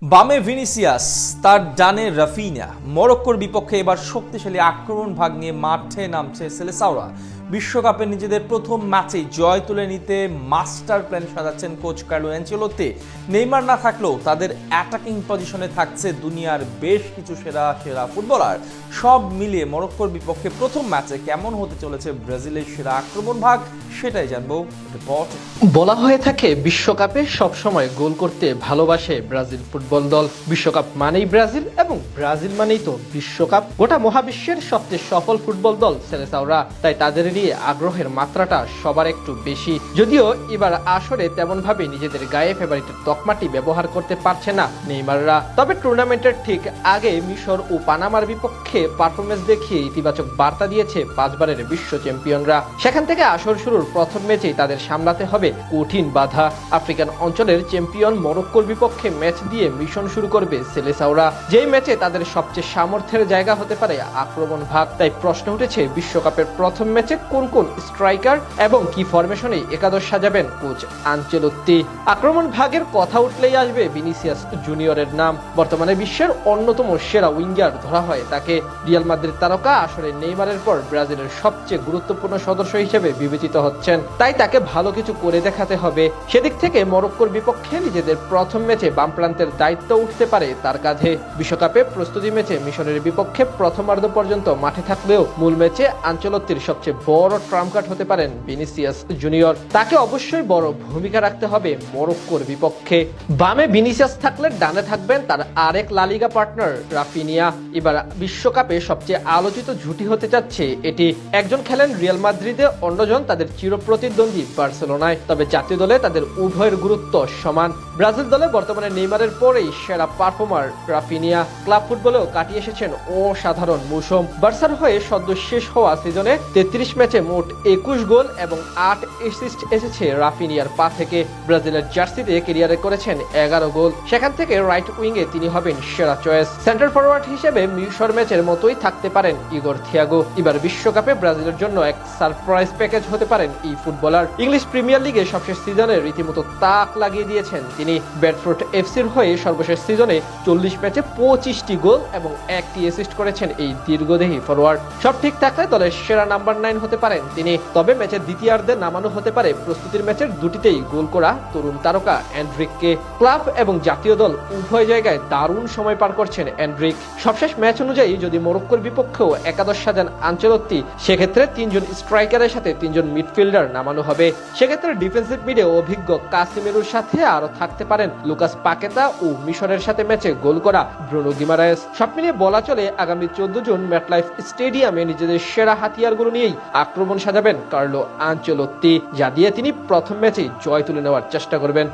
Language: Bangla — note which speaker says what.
Speaker 1: বামে ভিনিসিয়াস, তার ডানে রাফিনা। মরক্কোর বিপক্ষে এবার শক্তিশালী আক্রমণ ভাগ নিয়ে মাঠে নামছে সেলেসাওরা। বিশ্বকাপে নিজেদের প্রথম ম্যাচেই জয় তুলে নিতে মাস্টার প্ল্যান সাজাচ্ছেন কোচ কার্লো অ্যানচেলোত্তি। নেইমার না থাকলেও তাদের অ্যাটাকিং পজিশনে থাকছে দুনিয়ার বেশ কিছু সেরা সেরা ফুটবলার। সব মিলিয়ে মরক্কোর বিপক্ষে প্রথম ম্যাচে কেমন হতে চলেছে ব্রাজিলের সেরা আক্রমণ ভাগ, সেটাই জানবো রিপোর্ট।
Speaker 2: বলা হয়ে থাকে বিশ্বকাপে সবসময় গোল করতে ভালোবাসে ব্রাজিল ফুটবল দল। বিশ্বকাপ মানেই ব্রাজিল এবং ব্রাজিল মানেই তো বিশ্বকাপ। গোটা মহাবিশ্বের সবচেয়ে সফল ফুটবল দল সেলেসাওরা, তাই তাদের নিয়ে আগ্রহের মাত্রাটা সবার একটু বেশি। যদিও এবার আসরে তেমন ভাবে নিজেদের গায়ে ফেভারিটের তকমাটি ব্যবহার করতে পারছে না নেইমাররা। তবে টুর্নামেন্টের ঠিক আগে মিশর ও পানামার বিপক্ষে পারফরমেন্স দেখিয়ে ইতিবাচক বার্তা দিয়েছে 5 বারের বিশ্ব চ্যাম্পিয়নরা। সেখান থেকে আসর শুরুর প্রথম ম্যাচেই তাদের সামলাতে হবে কঠিন বাধা। আফ্রিকান অঞ্চলের চ্যাম্পিয়ন মরক্কোর বিপক্ষে ম্যাচ দিয়ে মিশন শুরু করবে সেলেসাওরা, যেই ম্যাচে তাদের সবচেয়ে সামর্থ্যের জায়গা হতে পারে আক্রমণ ভাগ। তাই প্রশ্ন উঠেছে বিশ্বকাপের প্রথম ম্যাচে কোন কোন স্ট্রাইকার এবং কি ফরমেশনে একাদশ সাজাবেন কোচ আনচেলোত্তি। আক্রমণ ভাগের কথা উঠলেই আসবে ভিনিসিয়াস জুনিয়রের নাম। বর্তমানে বিশ্বের অন্যতম সেরা উইঙ্গার ধরা হয় তাকে। রিয়াল মাদ্রিদ তারকা আসলে নেইমারের পর ব্রাজিলের সবচেয়ে গুরুত্বপূর্ণ সদস্য হিসেবে বিবেচিত হচ্ছেন, তাই তাকে ভালো কিছু করে দেখাতে হবে। সেদিক থেকে মরক্কোর বিপক্ষে নিজেদের প্রথম ম্যাচে বাম প্রান্তের দায়িত্ব উঠতে পারে তার কাঁধে। বিশ্বকাপে প্রস্তুতি ম্যাচে মিশরের বিপক্ষে প্রথমার্ধ পর্যন্ত মাঠে থাকলেও মূল ম্যাচে আনচেলোত্তির সবচেয়ে বড় ট্রাম্প কার্ড হতে পারেন ভিনিসিয়াস জুনিয়র। তাকে অবশ্যই বড় ভূমিকা রাখতে হবে মরক্কোর বিপক্ষে। বামে ভিনিসিয়াস থাকলে ডানে থাকবেন তার আরেক লালিগা পার্টনার রাফিনিয়া। এবার বিশ্বকাপে সবচেয়ে আলোচিত জুটি হতে যাচ্ছে এটি। একজন খেলেন রিয়াল মাদ্রিদে, অন্যজন তাদের চিরপ্রতিদ্বন্দ্বী বার্সেলোনায়। তবে জাতীয় দলে তাদের উভয়ের গুরুত্ব সমান। ব্রাজিল দলে বর্তমানে নেইমারের পরেই সেরা পারফর্মার রাফিনিয়া। ক্লাব ফুটবলেও কাটিয়ে এসেছেন অসাধারণ মৌসুম। বার্সার হয়ে সদ্য শেষ হওয়া সিজনে 33 ম্যাচে মোট 21 গোল এবং 8 অ্যাসিস্ট এসেছে রাফিনিয়ার পা থেকে। ব্রাজিলের জার্সিতে ক্যারিয়ারে করেছেন 11 গোল। সেখান থেকে রাইট উইংয়ে তিনি হবেন সেরা চয়েস। সেন্টার ফরওয়ার্ড হিসেবে মিশর ম্যাচের মতোই থাকতে পারেন ইগোর থিয়াগো। এবার বিশ্বকাপে ব্রাজিলের জন্য এক সারপ্রাইজ প্যাকেজ হতে পারেন এই ফুটবলার। ইংলিশ প্রিমিয়ার লিগে সবশেষ সিজনে রীতিমতো তাক লাগিয়ে দিয়েছেন তিনি। ব্যাডফোর্ড এফসির হয়ে সর্বশেষ সিজনে 40 ম্যাচে 25টি গোল এবং 1টি অ্যাসিস্ট করেছেন এই দীর্ঘদেহী ফরওয়ার্ড। সব ঠিক থাকলে দলের সেরা নাম্বার 9 হতে পারেন তিনি। তবে ম্যাচের দ্বিতীয়ার্ধে নামানো হতে পারে প্রস্তুতির ম্যাচের দুটিতেই গোল করা তরুণ তারকা এন্ড্রিককে। ক্লাব এবং জাতীয় দল উভয় জায়গায় দারুণ সময় পার করছেন এন্ড্রিক। সবশেষ ম্যাচ অনুযায়ী যদি মরক্কোর বিপক্ষেও একাদশ সাজান আনচেলোত্তি, সেক্ষেত্রে 3 জন স্ট্রাইকারের সাথে 3 জন মিডফিল্ডার নামানো হবে। সেক্ষেত্রে ডিফেন্সিভ মিডে অভিজ্ঞ কাসিমেরুর সাথে আরো থাকতে পারেন লুকাস পাকেতা ও মিশরের সাথে ম্যাচে গোল করা ব্রুনো গিমারায়েস। সব মিলিয়ে বলা চলে আগামী 14 জুন ম্যাটলাইফ স্টেডিয়ামে নিজেদের সেরা হাতিয়ারগুলো নিয়েই আক্রমণ সাজাবেন কার্লো আনচেলোত্তি, যা দিয়ে তিনি প্রথম ম্যাচেই জয় তুলে নেওয়ার চেষ্টা করবেন।